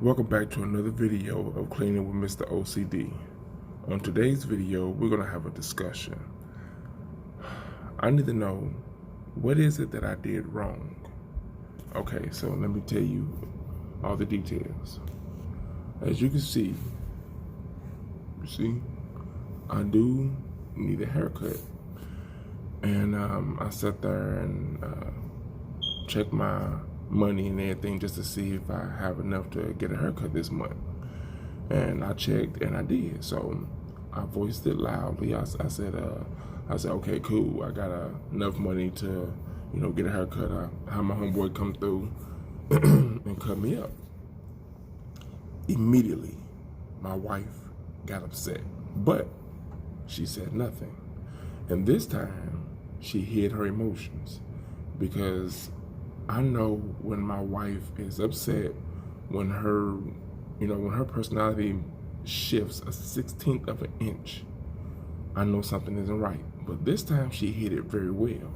Welcome back to another video of Cleaning with Mr. OCD. On today's video, we're going to have a discussion. I need to know, what is it that I did wrong? Okay, so let me tell you all the details. As you can see, I do need a haircut. And I sat there and checked my money and everything just to see if I have enough to get a haircut this month. And I checked and I did. So I voiced it loudly. I said, okay, cool. I got enough money to, get a haircut. I had my homeboy come through and cut me up. Immediately, my wife got upset, but she said nothing. And this time, she hid her emotions, because I know when my wife is upset, when her personality shifts a 1/16 of an inch, I know something isn't right. But this time she hid it very well.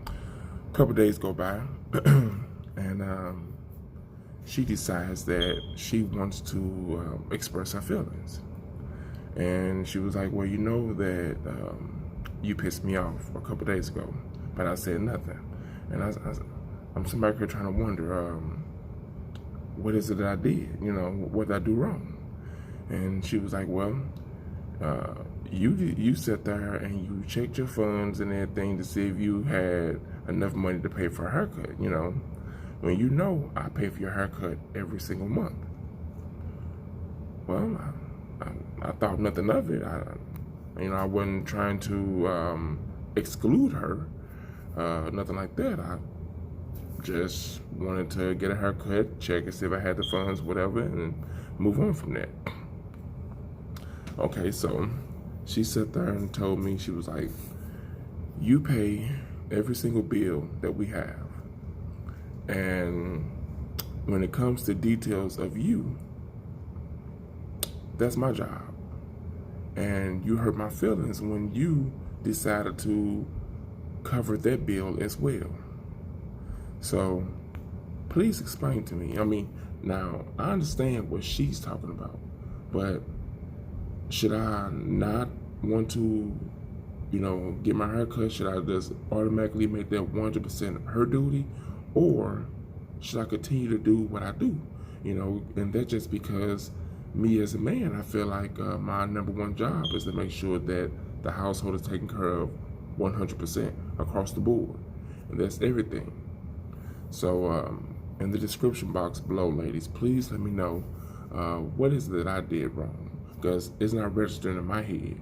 A couple days go by, and she decides that she wants to express her feelings. And she was like, well, you know that you pissed me off a couple days ago, but I said nothing. And I'm somebody here trying to wonder, what is it that I did? What did I do wrong? And she was like, well, you sat there and you checked your funds and everything to see if you had enough money to pay for a haircut, when I pay for your haircut every single month. Well, I thought nothing of it. I wasn't trying to exclude her. Nothing like that. I just wanted to get a haircut, check and see if I had the funds, whatever, and move on from that. Okay, so she sat there and told me, she was like, you pay every single bill that we have. And when it comes to details of you, that's my job. And you hurt my feelings when you decided to cover that bill as well. So please explain to me. Now I understand what she's talking about, but should I not want to, get my hair cut? Should I just automatically make that 100% her duty? Or should I continue to do what I do? And that's just because me as a man, I feel like my number one job is to make sure that the household is taken care of 100% across the board. And that's everything. So in the description box below, ladies, please let me know what is it that I did wrong, because it's not registering in my head.